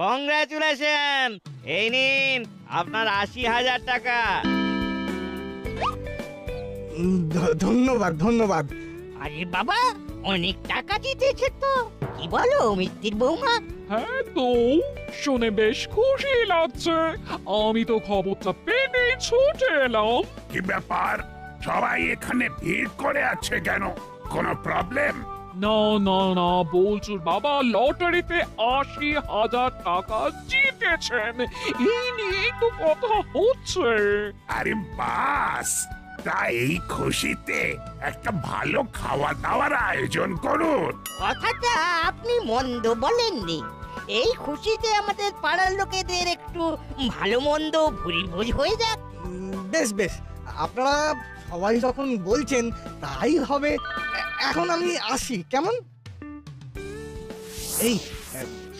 Congratulation, এই নিন আপনার ৮০,০০০ টাকা। ধন্যবাদ ধন্যবাদ। আরে বাবা, অনেক টাকা জিতেছে তো, কি বলো মিত্তির বৌমা? হ্যাঁ তো, শুনে বেশ খুশি লাগছে। আমি তো খবরটা পেতে ছুটে এলাম। কি ব্যাপার, সবাই এখানে ভিড় করে আছে কেন? কোনো প্রবলেম? না না না, বলছুর বাবা লটারিতে ৮০,০০০ টাকা জিতেছেন, এই নিয়েই তো কথা হচ্ছে। আরে বাস, তাই এই খুশিতে একটা ভালো খাওয়া দাওয়ার আয়োজন করুন। কথাটা আপনি মন্দ বলেননি। এই খুশিতে আমাদের পাড়ার লোকেদের একটু ভালো মন্দ ভুরি ভোজ হয়ে যাক। বেশ বেশ, আপনারা সবাই যখন বলছেন তাই হবে। এখন আমি আসি, কেমন? এই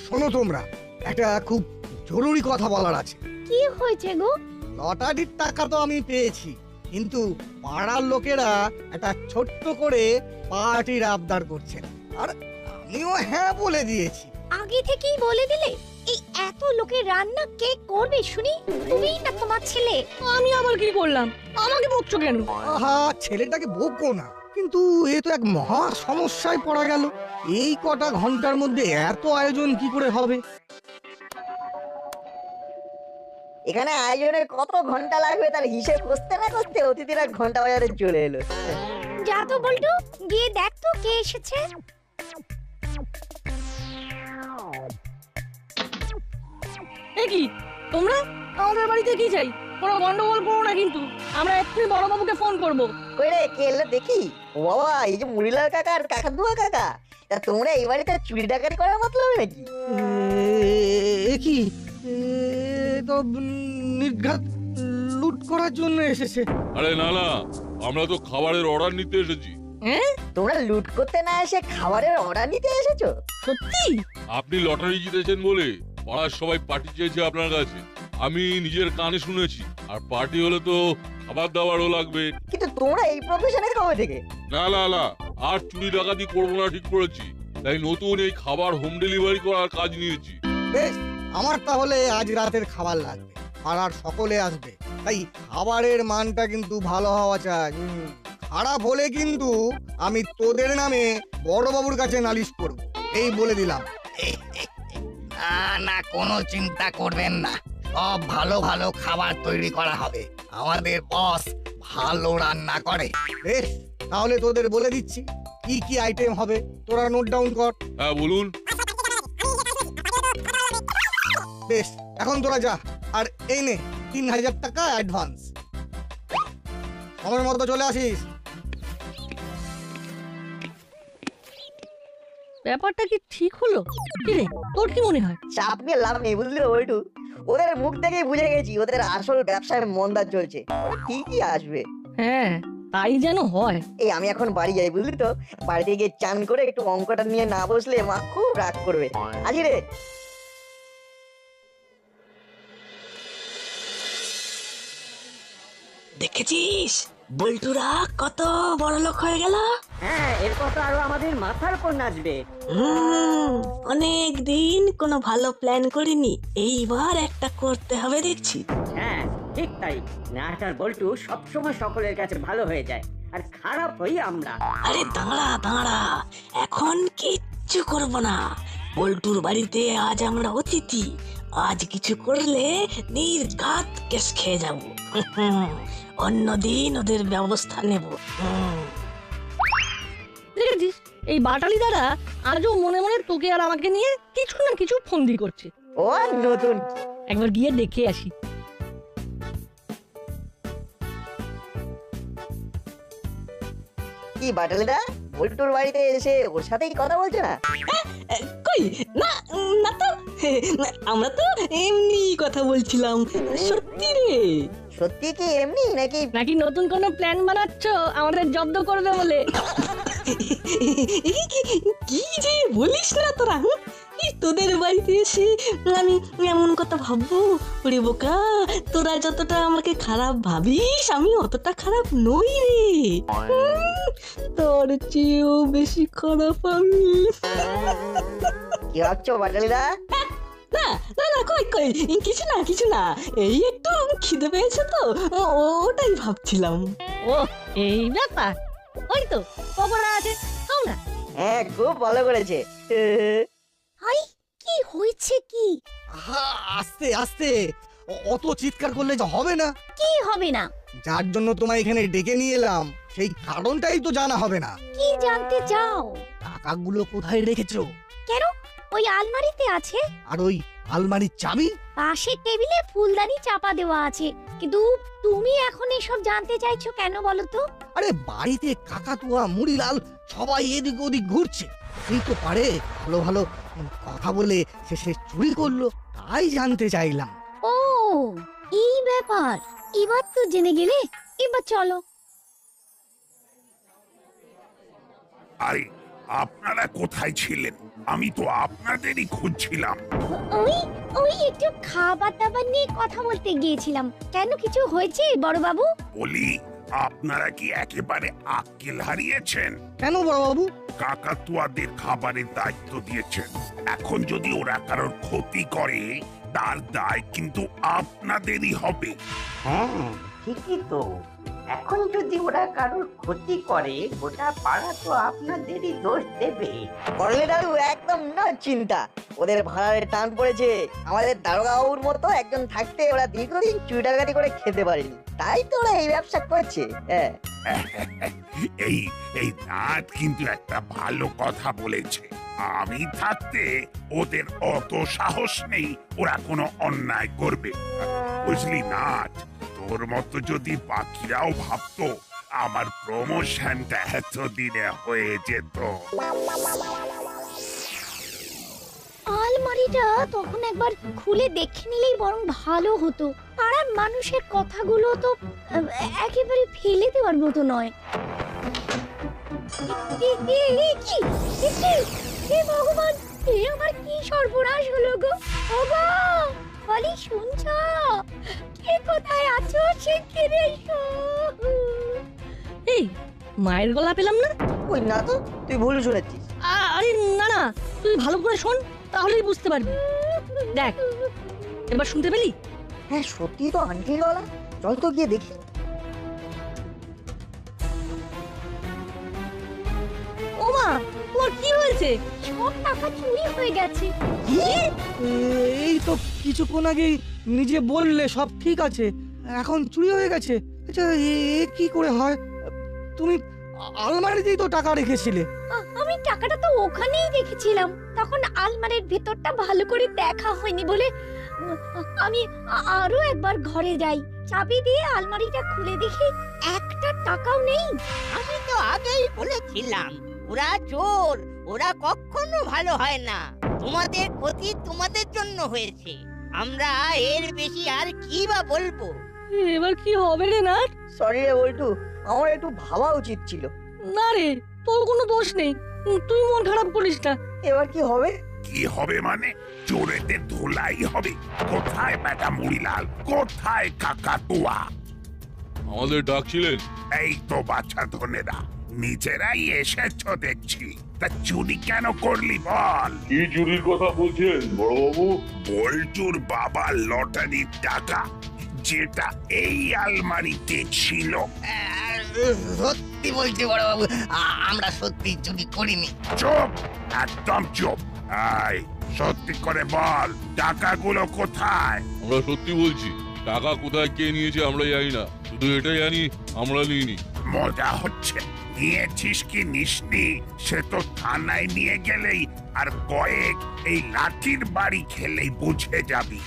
শোনো, তোমরা একটা খুব জরুরি কথা বলার আছে। কি হয়েছে গো? লটারির টাকা তো আমি পেয়েছি, কিন্তু পাড়ার লোকেরা একটা ছোট্ট করে পার্টির আবদার করছেন, আর আমিও হ্যাঁ বলে দিয়েছি। আগে থেকেই বলে দিলে? এই এত লোকের রান্না কে করবে শুনি? তুমি না তোমার ছেলে? আমি আবার কি করলাম? আমাকে বকছো কেন? আহা, ছেলেটাকে বকো না, কিন্তু এ তো এক মহা সমস্যায় পড়া গেল। এই কটা ঘন্টার মধ্যে এত আয়োজন কি করে হবে? এখানে আয়োজনের কত ঘন্টা লাগবে তার হিসেব করতে না করতে অতিথিরা ঘন্টা বাজারে চলে এলো। যা তো বল্টু, গিয়ে দেখ তো কে এসেছে। এ কি তোমরা আমাদের বাড়িতে কি চাই? কোনো গন্ডগোল করো না কিন্তু, আমরা এক্ষুনি বড়বাবুকে ফোন করব। ওই রে, কে এলো দেখি। ও বাবা, এই যে মুড়িলাল কাকা আর কাকাতুয়া কাকা, তা তোমরা এই বাড়িতে চুরি ডাকাতি করার মতলব নাকি? এ কি, এ তো নির্ঘাত লুট করার জন্য এসেছে। আরে না না, আমরা তো খাবারের অর্ডার নিতে এসেছি। হ্যাঁ, তোমরা লুট করতে না এসে খাবারের অর্ডার নিতে এসেছো? সত্যি? আপনি লটারি জিতেছেন বলে পাড়ার সবাই পার্টি চেয়েছে আপনার কাছে। আমি নিজের কানে শুনেছি, আর পার্টি হলে তো খাবার দাবারও লাগবে। কিন্তু তোমরা এই প্রফেশনে কবে থেকে? না না না, আর চুরি ডাকাতি করবো না ঠিক করেছি, তাই নতুন এই খাবার হোম ডেলিভারি করার কাজ নিয়েছি। বেশ, আমার তাহলে আজ রাতের খাবার লাগবে, পাড়ার সকলে আসবে, তাই খাবারের মানটা কিন্তু ভালো হওয়া চাই। খারাপ হলে কিন্তু আমি তোদের নামে বড়বাবুর কাছে নালিশ করব, এই বলে দিলাম। না না, কোনো চিন্তা করবেন না, সব ভালো ভালো খাবার তৈরি করা হবে। আমাদের বস ভালো রান্না করে। বেশ, তাহলে তোদের বলে দিচ্ছি কি কি আইটেম হবে, তোরা নোট ডাউন কর। হ্যাঁ বলুন। বেশ, এখন তোরা যা, আর এই নে ৩,০০০ টাকা অ্যাডভান্স। সময় মতো চলে আসিস। ব্যাপারটা কি ঠিক হলো? কি রে, তোর কি মনে হয়? চাপ নিয়ে লাভ নেই, বুঝলি তো ওইটু। ওদের মুখ থেকেই বুঝে গেছি ওদের আসল ব্যবসায় মন্দা চলছে। ঠিকই আসবে। হ্যাঁ, তাই যেন হয়। এই আমি এখন বাড়ি যাই, বুঝলি তো। বাড়িতে গিয়ে চান করে একটু অঙ্কটা নিয়ে না বসলে মা খুব রাগ করবে। আজি রে। দেখেছিস বল্টুরা কত বড় লোক হয়ে গেল? হ্যাঁ, এরপর তো আরো আমাদের মাথার উপর নাচবে। অনেক দিন কোনো ভালো প্ল্যান করিনি, এইবার একটা করতে হবে দেখছি। হ্যাঁ ঠিক তাই, নাটার বল্টু সবসময় সকলের কাছে ভালো হয়ে যায়, আর খারাপ হই আমরা। আরে দাঁড়া দাঁড়া, এখন কিচ্ছু করব না। বল্টুর বাড়িতে আজ আমরা অতিথি, আজ কিছু করলে নির্ঘাত কেস খেয়ে যাব। অন্যদিন ওদের ব্যবস্থা নেব। দেখেছিস, এই বাটালি দ্বারা আজও মনে মনে তোকে আর আমাকে নিয়ে কিছু না কিছু ফন্দি করছে। ও নতুন, একবার গিয়ে দেখে আসি। কি বাটালিদা, বল্টুর বাড়িতে এসে ওর সাথেই কথা বলছে না? কই না, না তো, আমরা তো এমনি কথা বলছিলাম। সত্যি রে? সত্যি কি এমনি নাকি? নাকি নতুন কোনো প্ল্যান বানাচ্ছ আমাদের জব্দ করবে বলে? কি যে বলিস না তোরা, তোদের বাড়িতে এসে আমি এমন কথা ভাববো? ওরে বোকা, তোরা যতটা আমাকে খারাপ ভাবিস আমি অতটা খারাপ নই রে। তোর চেয়েও বেশি খারাপ আমি। কি ভাবছো বাটালিদা? না না না কই কই কিছু না এই একটু খিদে পেয়েছে তো ওটাই ভাবছিলাম। ও এই ব্যাপার, ওই তো পকোড়া আছে, খাও না। হ্যাঁ খুব ভালো করেছে। হাই, কি হয়েছে কি? আহা, আস্তে আস্তে, অত চিৎকার করলে যে হবে না। কি হবে না? যার জন্য তোমায় এখানে ডেকে নিয়ে এলাম সেই কারণটাই তো জানা হবে না। কি জানতে চাও? টাকাগুলো কোথায় রেখেছো? কেন, ওই আলমারিতে আছে। আর ওই আলমারির চাবি? পাশের টেবিলে ফুলদানি চাপা দেওয়া আছে। কিন্তু তুমি এখন এসব জানতে চাইছো কেন বলো তো? আরে বাড়িতে কাকাতুয়া মুড়িলাল সবাই এদিক ওদিক ঘুরছে, এই তো পারে ভালো ভালো কথা বলে শেষে চুরি করলো, তাই জানতে চাইলাম। ও এই ব্যাপার, এবার তো জেনে গেলে। এবার চলো। আরে আপনারা কোথায় ছিলেন? আমি তো আপনাদেরই খুঁজছিলাম। ওই ওই একটু খাবার দাবার নিয়ে কথা বলতে গিয়েছিলাম। কেন, কিছু হয়েছে বড় বাবু? বলি, আপনারা কি একেবারে আক্কেল হারিয়েছেন? কেন বড়বাবু? কাকাতুয়াদের খাবারের দায়িত্ব দিয়েছেন, এখন যদি ওরা কারোর ক্ষতি করে তার দায় কিন্তু আপনাদেরই হবে। হ্যাঁ ঠিকই তো, এখন যদি ওরা কারোর ক্ষতি করে গোটা পাড়া তো আপনাদেরই দোষ দেবে। করলে দাদু একদম না চিন্তা, ওদের ভাড়ার টান পড়েছে। আমাদের দারোগা বাবুর মতো একজন থাকতে ওরা দীর্ঘদিন চুরি ডাকাতি করে খেতে পারেনি, তাই তো ওরা এই ব্যবসা করছে। হ্যাঁ এই এই নাট কিন্তু একটা ভালো কথা বলেছে। আমি থাকতে ওদের অত সাহস নেই ওরা কোনো অন্যায় করবে, বুঝলি নাট? তোর মতো যদি বাকিরাও ভাবতো আমার প্রমোশনটা এতদিনে হয়ে যেত। আলমারিটা তখন একবার খুলে দেখে নিলেই বরং ভালো হতো। পাড়ার মানুষের কথাগুলো তো একেবারে ফেলে দেওয়ার মতো নয়। হে ভগবান, এ আমার কি সর্বনাশ হলো গো! ওগো বলি, শুনছো? কে কোথায় আছো শিগগিরই এসো। এই মায়ের গলা পেলাম না। ওই না তো, তুই ভুল শুনেছিস। আরে না না, তুই ভালো করে শোন, তাহলেই বুঝতে পারবি। দেখ, এবার শুনতে পেলি? হ্যাঁ সত্যি তো আন্টির গলা, চল তো গিয়ে দেখি। ওমা, তোর কি হয়েছে? সব টাকা চুরি হয়ে গেছে। এই তো কিছুক্ষণ আগেই নিজে বললে সব ঠিক আছে, এখন চুরি হয়ে গেছে। আচ্ছা এ কি করে হয়? তুমি আলমারিতেই তো টাকা রেখেছিলে। আমি টাকাটা তো ওখানেই রেখেছিলাম, তখন আলমারির ভেতরটা ভালো করে দেখা হয়নি বলে আমি আরো একবার ঘরে যাই। চাবি দিয়ে আলমারিটা খুলে দেখি একটা টাকাও নেই। আমি তো আগেই বলেছিলাম ওরা চোর, ওরা কখনো ভালো হয় না। তোমাদের ক্ষতি তোমাদের জন্য হয়েছে, আমরা এর বেশি আর কি বা বলবো। এবার কি হবে রে নাট? সরি রে বল্টু, আমার একটু ভাবা উচিত ছিল। না রে, তোর কোনো দোষ নেই, তুই মন খারাপ করিস না। এবার কি হবে? কি হবে মানে? চোরেদের ধোলাই হবে। কোথায় বেটা মুড়িলাল, কোথায় কাকাতুয়া? আমাদের ডাকছিলেন? এই তো বাচ্চা ধনেরা, নিজেরাই এসেছো দেখছি। তা চুরি কেন করলি বল? কি চুরির কথা বলছেন বড়বাবু? বল্টুর বাবার লটারির টাকা, যেটা এই আলমারিতে ছিল। সত্যি বলছি বড় বাবু, আমরা সত্যি চুরি করিনি। চুপ, একদম চুপ। আয় সত্যি করে বল, টাকাগুলো কোথায়? আমরা সত্যি বলছি, টাকা কোথায় কে নিয়েছে আমরা জানি না, শুধু এটাই জানি আমরা নিইনি। মজা হচ্ছে? নিয়েছিস কি নিসনি সে তো থানায় নিয়ে গেলেই আর কয়েক এই লাঠির বাড়ি খেলেই বুঝে যাবি।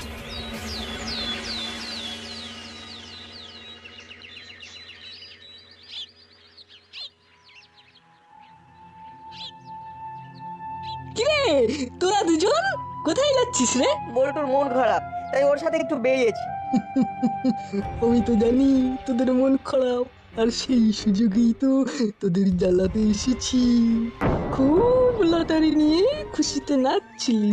কিরে তোরা দুজন কোথায় যাচ্ছিস রে? বল্টুর মন খারাপ, তাই ওর সাথে একটু বেরিয়েছি। আমি তো জানি তোদের মন খারাপ, আর সেই সুযোগেই তো তোদের জ্বালাতে এসেছি। খুব লটারি নিয়ে খুশিতে নাচছিলি,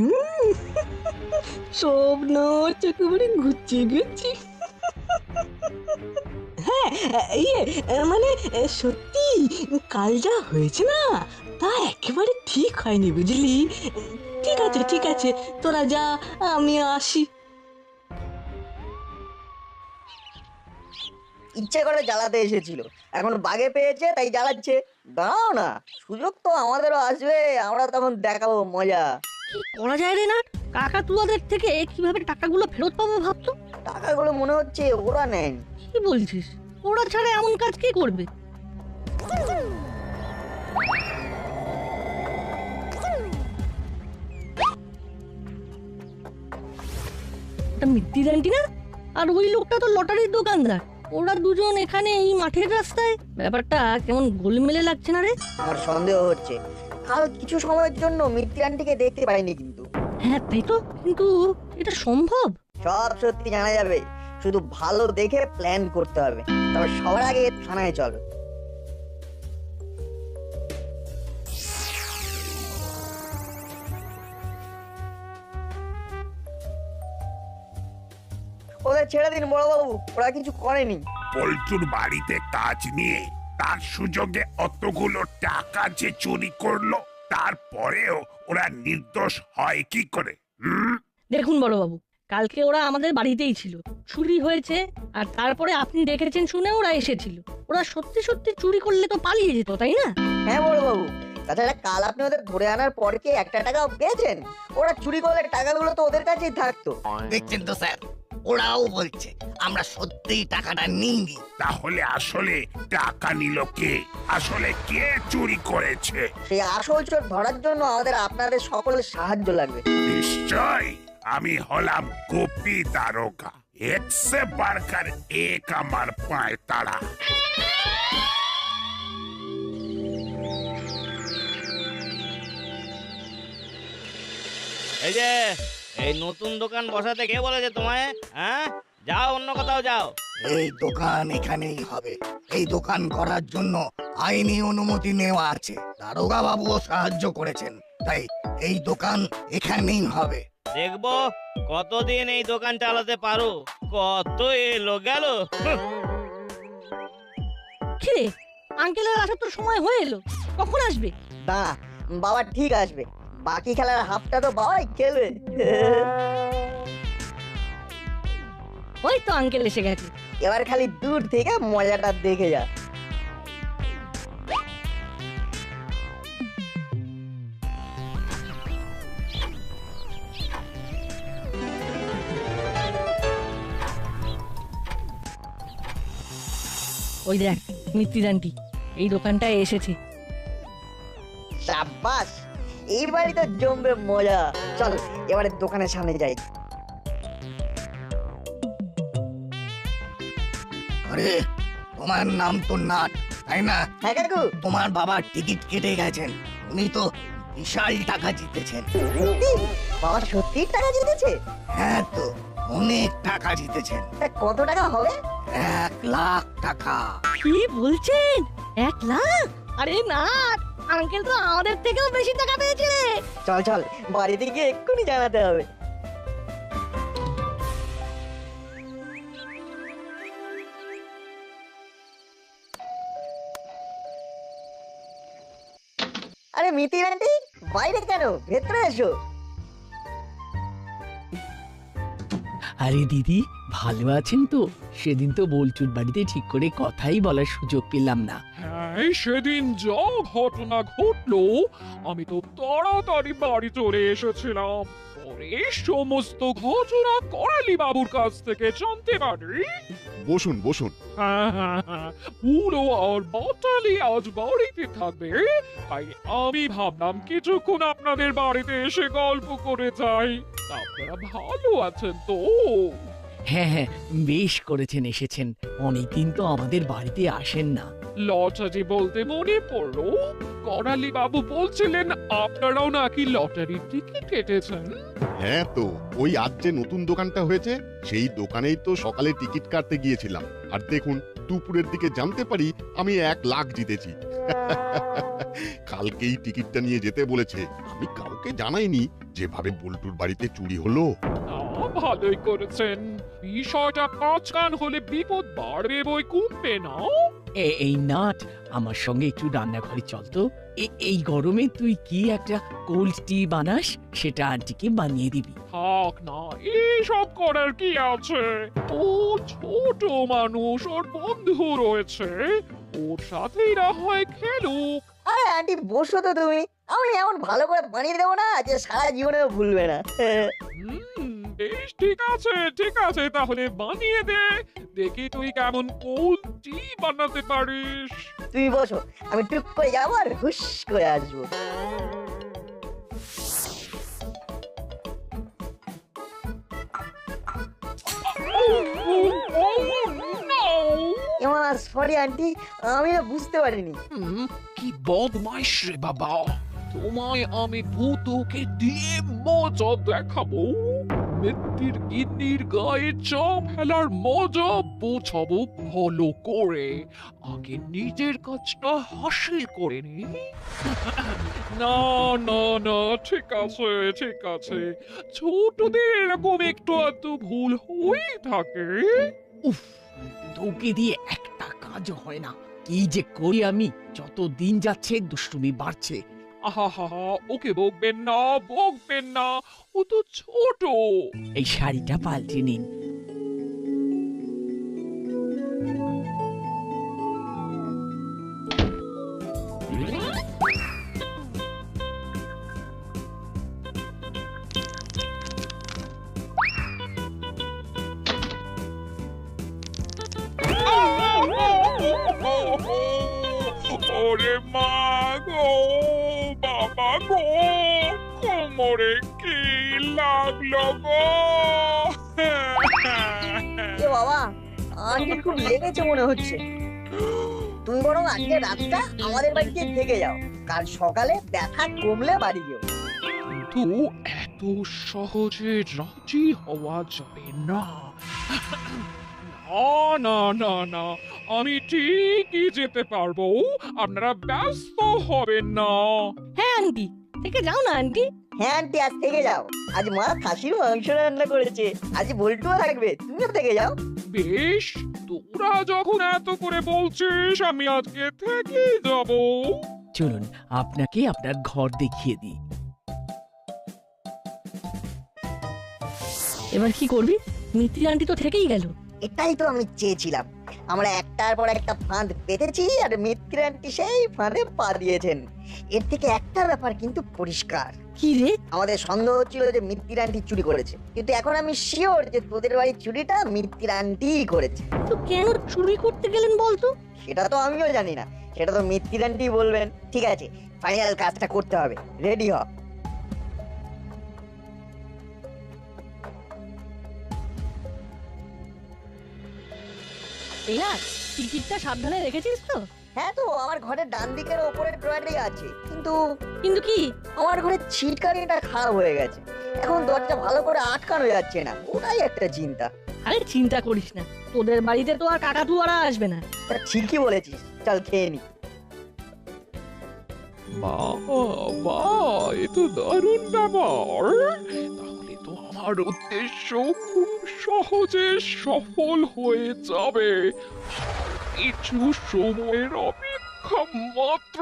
সব নাচ একেবারে ঘুরছে গেছি। হ্যাঁ ইয়ে মানে সত্যি কাল যা হয়েছে না, তা একেবারে ঠিক হয়নি বুঝলি। ঠিক আছে তোরা যা, আমি আসি। ইচ্ছে করে জ্বালাতে এসেছিল, এখন বাগে পেয়েছে তাই জ্বালাচ্ছে। দাঁড়াও না, সুযোগ তো আমাদেরও আসবে, আমরা তখন দেখাবো মজা। কি করা যায় রে না? কাকাতুয়াদের থেকে কিভাবে টাকাগুলো ফেরত পাবো ভাবতো। টাকাগুলো মনে হচ্ছে ওরা নেন। কি বলছিস? ওরা ছাড়া এমন কাজ কে করবে? এটা মিত্তির আন্টি না? আর ওই লোকটা তো লটারির দোকানদার। ওরা দুজন এখানে এই মাঠের রাস্তায়, ব্যাপারটা কেমন গোলমেলে লাগছে না রে? আমার সন্দেহ হচ্ছে কাল কিছু সময়ের জন্য মিত্তি আন্টিকে দেখতে পাইনি, কিন্তু হ্যাঁ তাই তো, কিন্তু এটা সম্ভব? সব সত্যি জানা যাবে, শুধু ভালো দেখে প্ল্যান করতে হবে। তবে সবার আগে থানায় চলো। ওদের ছেড়ে দিন বড়বাবু, ওরা কিছু করেনি। পল্টুর বাড়িতে কাজ নিয়ে তার সুযোগে অতগুলো টাকা যে চুরি করলো, তারপরেও ওরা নির্দোষ হয় কি করে? দেখুন বড়বাবু, কালকে ওরা আমাদের বাড়িতেই ছিল, চুরি হয়েছে, আর তারপরে আপনি দেখেছেন শুনে ওরা এসেছিল। ওরা সত্যি সত্যি চুরি করলে তো পালিয়ে যেত, তাই না? হ্যাঁ বড়বাবু, তাছাড়া কাল আপনি ওদের ধরে আনার পরে কি একটা টাকাও পেয়েছেন? ওরা চুরি করলে টাকাগুলো তো ওদের কাছেই থাকতো। দেখছেন তো স্যার, ওরাও বলছে আমরা সত্যিই টাকাটা নিইনি। তাহলে আসলে টাকা নিল কে? আসলে কে চুরি করেছে? সেই আসল চোর ধরার জন্য আমাদের আপনাদের সকলের সাহায্য লাগবে। নিশ্চয়, আমি হলাম গোপী দারোগা। একসে বারকার এক আমার পায় তারা। এই যে এই নতুন দোকান বসাতে কে বলেছে তোমায়? হ্যাঁ, যাও অন্য কোথাও যাও। এই দোকান এখানেই হবে। এই দোকান করার জন্য আইনি অনুমতি নেওয়া আছে, দারোগা বাবুও সাহায্য করেছেন, তাই এই দোকান এখানেই হবে। দেখবো কতদিন এই দোকান চালাতে পারো। কত এলো গেল। কিরে, আঙ্কেলের আসার তো সময় হয়ে এলো, কখন আসবে? না বাবা, ঠিক আসবে। বাকি খেলার হাফটা তো বাবাই খেলবে। ওই তো আঙ্কেল এসে গেছে। এবার খালি দূর থেকে মজাটা দেখে যা। ওই দেখ মিত্তির আন্টি এই দোকানটায় এসেছে। সাব্বাস, এই বাড়ি তো জমবে মজা। চল এবারে দোকানের সামনে যাই। আরে, তোমার নাম তো নাট, তাই না? হ্যাঁ কাকু। তোমার বাবা টিকিট কেটে গেছেন, উনি তো বিশাল টাকা জিতেছেন। বাবা সত্যি টাকা জিতেছে? হ্যাঁ তো, অনেক টাকা জিতেছেন। কত টাকা হবে? 1 লাখ টাকা। কি বলছেন? 1 লাখ? আরে না, আঙ্কেল তো আমাদের থেকেও বেশি টাকা পেয়েছে। চল চল, বাড়িতে গিয়ে এক্ষুনি জানাতে হবে। আরে মিতির আন্টি, বাইরে কেন? ভেতরে এসো। আরে দিদি, ভালো আছেন তো? সেদিন তো বলচুর বাড়িতে ঠিক করে কথাই বলার সুযোগ পেলাম না। হ্যাঁ, সেদিন যা ঘটনা ঘটলো, আমি তো তাড়াতাড়ি বাড়ি চলে এসেছিলাম। পরে সমস্ত ঘটনা করালি বাবুর কাছ থেকে জানতে পারি। বসুন বসুন। পুরো আর বাটালি আজ বাড়িতে থাকবে, তাই আমি ভাবলাম কিছুক্ষণ আপনাদের বাড়িতে এসে গল্প করে যাই। আপনারা ভালো আছেন তো? হ্যাঁ হ্যাঁ, বেশ করেছেন এসেছেন, অনেকদিন তো আমাদের বাড়িতে আসেন না। লটারি বলতে মনে পড়লো, করালি বাবু বলছিলেন আপনারাও নাকি লটারির টিকিট কেটেছেন। হ্যাঁ তো, ওই আজ যে নতুন দোকানটা হয়েছে সেই দোকানেই তো সকালে টিকিট কাটতে গিয়েছিলাম, আর দেখুন দুপুরের দিকে জানতে পারি আমি 1 লাখ জিতেছি। কালকেই টিকিটটা নিয়ে যেতে বলেছে, আমি কাউকে জানাইনি। যেভাবে বল্টুর বাড়িতে চুরি হলো। ভালোই করেছেন, বিষয়টা কাজ কান হলে বিপদ বাড়বে বই কমবে না। এই নাট আমার সঙ্গে একটু রান্নাঘরে চল তো। এই গরমে তুই কি একটা কোল্ড টি বানাস, সেটা আন্টিকে বানিয়ে দিবি। থাক না, এইসব করার কি আছে? ও ছোট মানুষ, ওর বন্ধু রয়েছে, ওর সাথেই না হয় খেলুক। আরে আন্টি বসো তো তুমি, আমি এমন ভালো করে বানিয়ে দেবো না যে সারা জীবনেও ভুলবে না। বেশ, ঠিক আছে, তাহলে বানিয়ে দে, দেখি তুই কেমন কোল্ড টি বানাতে পারিস। তুমি বসো, আমি টুক করে যাবো আর হুশ করে আসবো। সরি আন্টি, আমি না বুঝতে পারিনি। কি বদমাইশ রে বাবা, তোমায় আমি ভূতকে দিয়ে মজা দেখাবো। মিত্তির গিন্নির গায়ে চাপ ফেলার মজা বোঝাবো ভালো করে। আগে নিজের কাজটা হাসিল করে নি। না না না, ঠিক আছে, ছোটদের এরকম একটু আধটু ভুল হয়ে থাকে। উফ, তোকে দিয়ে একটা কাজ হয় না। কি যে করি আমি, যত দিন যাচ্ছে দুষ্টুমি বাড়ছে। আহা, ওকে বকবেন না, ও তো ছোট। এই শাড়িটা পাল্টে নিন। ওরে মা গো, বাবা গো, কোমরে কি লাগলো গো? এ বাবা, আন্টি খুব লেগেছে মনে হচ্ছে। তুমি বরং আজকে রাতটা আমাদের বাড়িতে থেকে যাও, কাল সকালে ব্যথা কমলে বাড়ি যেও। কিন্তু এত সহজে রাজি হওয়া যাবে না। না, আমি ঠিকই যেতে পারবো, আপনারা ব্যস্ত হবেন না। হ্যাঁ আন্টি, থেকে যাও না আন্টি। হ্যাঁ আন্টি, আজ থেকে যাও। আজ মা খাসির মাংস রান্না করেছে, আজ বল্টুও থাকবে, তুমিও থেকে যাও। বেশ, তোরা যখন এত করে বলছিস, আমি আজকে থেকে যাব। চলুন আপনাকে আপনার ঘর দেখিয়ে দিই। এবার কি করবি? মিত্রি আন্টি তো থেকেই গেল। এটাই তো আমি চেয়েছিলাম। আমরা একটার পর একটা ফাঁদ পেতেছি আর মিত্র আন্টি সেই ফাঁদে পা দিয়েছেন। এর থেকে একটা ব্যাপার কিন্তু পরিষ্কার। কি রে? আমাদের সন্দেহ ছিল যে মিত্র আন্টি চুরি করেছে, কিন্তু এখন আমি শিওর যে তোদের বাড়ির চুরিটা মিত্র আন্টিই করেছে। তো কেন চুরি করতে গেলেন বলতো? সেটা তো আমিও জানি না, সেটা তো মিত্র আন্টি বলবেন। ঠিক আছে, ফাইনাল কাজটা করতে হবে, রেডি হ। এই না, টিকিটটা সাবধানে রেখেছিস তো? হ্যাঁ তো, আমার ঘরের ডান দিকের ওপরের ড্রয়ারেই আছে। কিন্তু কি? আমার ঘরের ছিটকানিটা খারাপ হয়ে গেছে, এখন দরজা ভালো করে আটকানো যাচ্ছে না, ওটাই একটা চিন্তা। আরে চিন্তা করিস না, তোদের বাড়িতে তো আর কাকাতুয়ারা আসবে না। তা ঠিকই বলেছিস, চল খেয়ে নি। বাবা, এ তো দারুণ ব্যাপার। তাহলে তো আমার উদ্দেশ্য খুব সহজে সফল হয়ে যাবে। কিছু সময়ের অপেক্ষা মাত্র।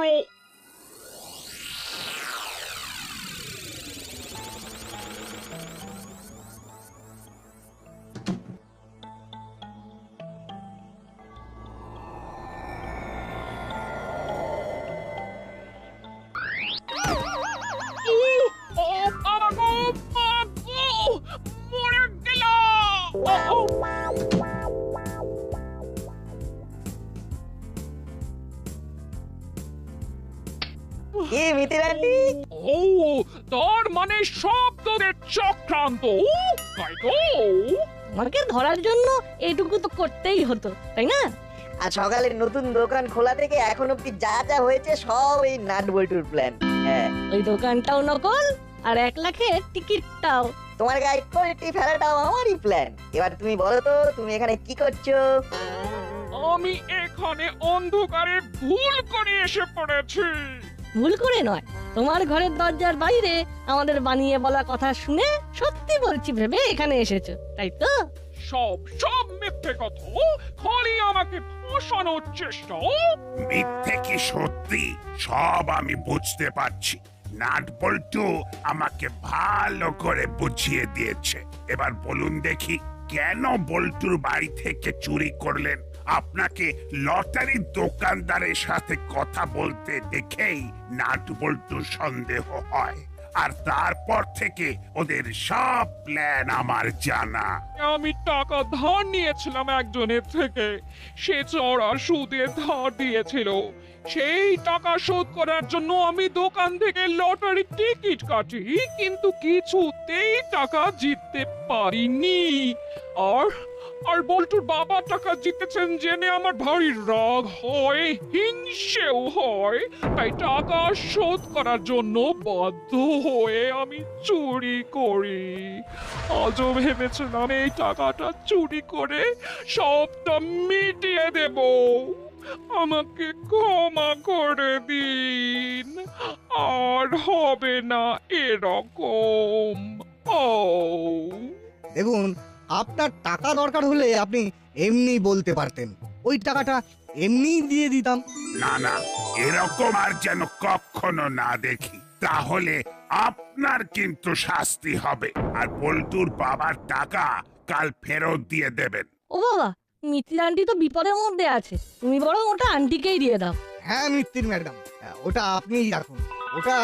ও, তার মানে সব তোদের চক্রান্ত, তাই তো? আমাকে ধরার জন্য এইটুকু তো করতেই হতো, তাই না? আর সকালে নতুন দোকান খোলা থেকে এখন অব্দি যা যা হয়েছে সব এই নাট বল্টুর প্ল্যান। হ্যাঁ, ওই দোকানটাও নকল আর 1 লাখের টিকিটটাও। তোমার গায়ে কোয়ালিটি ফেলাটাও আমারই প্ল্যান। এবার তুমি বলো তো, তুমি এখানে কি করছো? আমি এখানে অন্ধকারে ভুল করে এসে পড়েছি। ভুল করে নয়, তোমার ঘরের দরজার বাইরে আমাদের বানিয়ে বলা কথা শুনে সত্যি বলছি ভেবে এখানে এসেছো, তাই তো? সব সব মিথ্যে কথা, খালি আমাকে ফাঁসানোর চেষ্টা। মিথ্যে কি সত্যি সব আমি বুঝতে পারছি। নাট বল্টু আমাকে ভালো করে বুঝিয়ে দিয়েছে। এবার বলুন দেখি, কেন বল্টুর বাড়ি থেকে চুরি করলেন? আপনাকে লটারির দোকানদারের সাথে কথা বলতে দেখেই নাট বল্টুর সন্দেহ হয়, আর তারপর থেকে ওদের সব প্ল্যান আমার জানা। আমি টাকা ধার নিয়েছিলাম একজনের থেকে, সে চড়া সুদে ধার দিয়েছিল। সেই টাকা শোধ করার জন্য আমি দোকান থেকে লটারি টিকিট কাটি, কিন্তু কিছুতেই টাকা জিততে পারিনি। আর বল্টুর বাবা টাকা জিতেছেন জেনে আমার ভারী রাগ হয়, হিংসেও হয়। তাই টাকা শোধ করার জন্য বাধ্য হয়ে আমি চুরি করি। আজও ভেবেছিলাম এই টাকাটা চুরি করে সবটা মিটিয়ে দেব। আমাকে ক্ষমা করে দিন, আর হবে না এরকম। ও দেখুন, আপনার টাকা দরকার হলে আপনি এমনি বলতে পারতেন, ওই টাকাটা এমনি দিয়ে দিতাম। না না, এরকম আর যেন কখনো না দেখি, তাহলে আপনার কিন্তু শাস্তি হবে। আর বল্টুর বাবার টাকা কাল ফেরত দিয়ে দেবেন। ও বাবা, মিত্তির আন্টি তো বিপদের মধ্যে আছে, তুমি বরং ওটা আন্টিকেই দিয়ে দাও। হ্যাঁ মিত্তির ম্যাডাম, ওটা আপনিই রাখুন, ওটা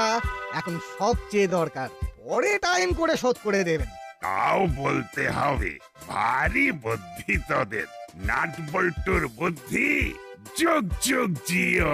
এখন সবচেয়ে দরকার। পরে টাইম করে শোধ করে দেবেন। তাও বলতে হবে, ভারী বুদ্ধি তোদের। নাট বল্টুর বুদ্ধি যুগ যুগ জিও।